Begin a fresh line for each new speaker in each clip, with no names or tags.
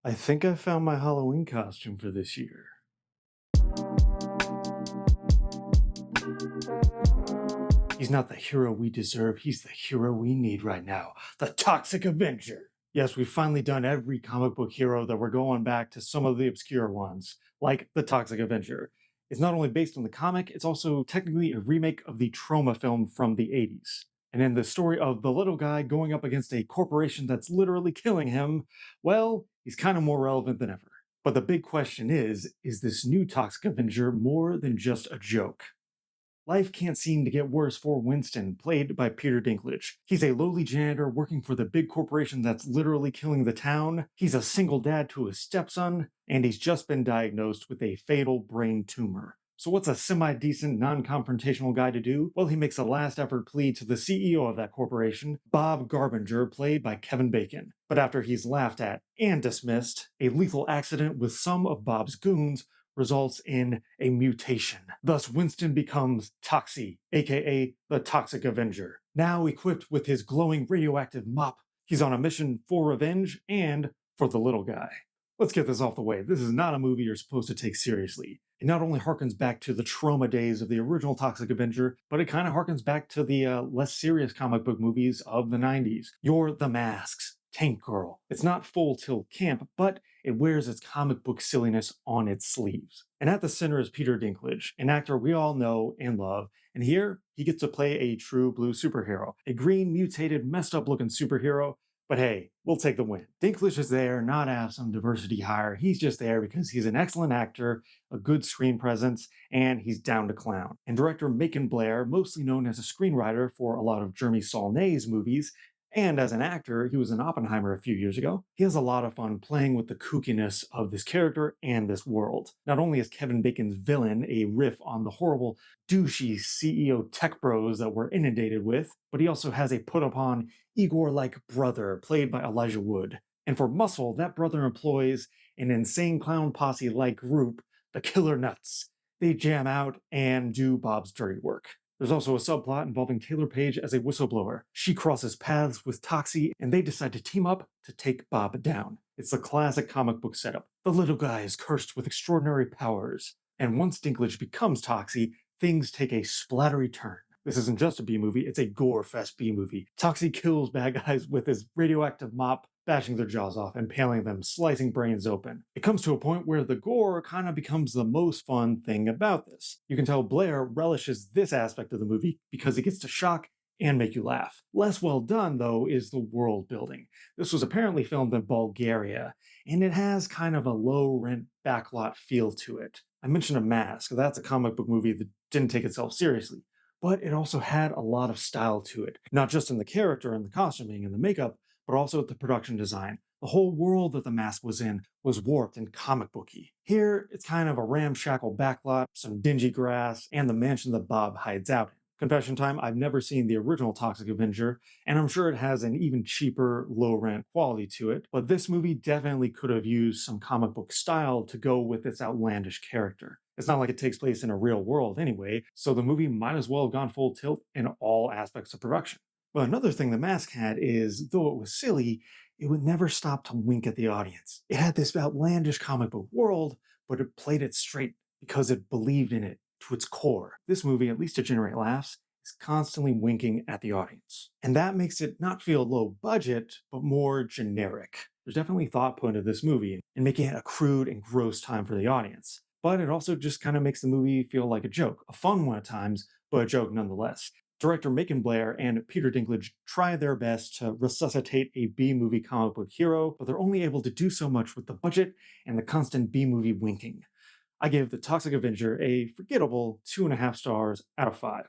I think I found my Halloween costume for this year. He's not the hero we deserve, he's the hero we need right now. The Toxic Avenger. Yes, we've finally done every comic book hero that we're going back to some of the obscure ones, like the Toxic Avenger. It's not only based on the comic, it's also technically a remake of the Troma film from the 80s. And in the story of the little guy going up against a corporation that's literally killing him, well, he's kind of more relevant than ever. But the big question is this new Toxic Avenger more than just a joke? Life can't seem to get worse for Winston, played by Peter Dinklage. He's a lowly janitor working for the big corporation that's literally killing the town. He's a single dad to his stepson, and he's just been diagnosed with a fatal brain tumor. So what's a semi-decent, non-confrontational guy to do? Well, he makes a last-effort plea to the CEO of that corporation, Bob Garbinger, played by Kevin Bacon. But after he's laughed at and dismissed, a lethal accident with some of Bob's goons results in a mutation. Thus, Winston becomes Toxie, aka the Toxic Avenger. Now equipped with his glowing radioactive mop, he's on a mission for revenge and for the little guy. Let's get this off the way. This is not a movie you're supposed to take seriously. It not only harkens back to the Troma days of the original Toxic Avenger, but it kind of harkens back to the less serious comic book movies of the 90s. You're the Masks, Tank Girl. It's not full tilt camp, but it wears its comic book silliness on its sleeves. And at the center is Peter Dinklage, an actor we all know and love, and here he gets to play a true blue superhero, a green, mutated, messed up looking superhero. But hey, we'll take the win. Dinklage is there not as some diversity hire, he's just there because he's an excellent actor, a good screen presence, and he's down to clown. And director Macon Blair, mostly known as a screenwriter for a lot of Jeremy Saulnier's movies, and as an actor, he was in Oppenheimer a few years ago. He has a lot of fun playing with the kookiness of this character and this world. Not only is Kevin Bacon's villain a riff on the horrible, douchey CEO tech bros that we're inundated with, but he also has a put-upon, Igor-like brother played by Elijah Wood. And for muscle, that brother employs an insane clown posse-like group, the Killer Nuts. They jam out and do Bob's dirty work. There's also a subplot involving Taylor Page as a whistleblower. She crosses paths with Toxie, and they decide to team up to take Bob down. It's the classic comic book setup. The little guy is cursed with extraordinary powers, and once Dinklage becomes Toxie, things take a splattery turn. This isn't just a B-movie, it's a gore-fest B-movie. Toxie kills bad guys with his radioactive mop, bashing their jaws off, impaling them, slicing brains open. It comes to a point where the gore kind of becomes the most fun thing about this. You can tell Blair relishes this aspect of the movie because it gets to shock and make you laugh. Less well done, though, is the world building. This was apparently filmed in Bulgaria, and it has kind of a low-rent backlot feel to it. I mentioned A Mask, that's a comic book movie that didn't take itself seriously, but it also had a lot of style to it, not just in the character and the costuming and the makeup, but also the production design. The whole world that the mask was in was warped and comic booky. Here, it's kind of a ramshackle backlot, some dingy grass, and the mansion that Bob hides out in. Confession time, I've never seen the original Toxic Avenger, and I'm sure it has an even cheaper, low-rent quality to it, but this movie definitely could have used some comic book style to go with its outlandish character. It's not like it takes place in a real world anyway, so the movie might as well have gone full tilt in all aspects of production. But another thing The Mask had is, though it was silly, it would never stop to wink at the audience. It had this outlandish comic book world, but it played it straight because it believed in it to its core. This movie, at least to generate laughs, is constantly winking at the audience. And that makes it not feel low budget, but more generic. There's definitely thought put into this movie in making it a crude and gross time for the audience. But it also just kind of makes the movie feel like a joke. A fun one at times, but a joke nonetheless. Director Macon Blair and Peter Dinklage try their best to resuscitate a B-movie comic book hero, but they're only able to do so much with the budget and the constant B-movie winking. I give The Toxic Avenger a forgettable 2.5 stars out of 5.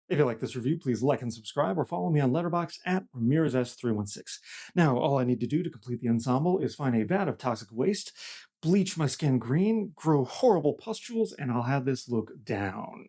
If you like this review, please like and subscribe or follow me on Letterboxd at RamirezS316. Now, all I need to do to complete the ensemble is find a vat of toxic waste, bleach my skin green, grow horrible pustules, and I'll have this look down.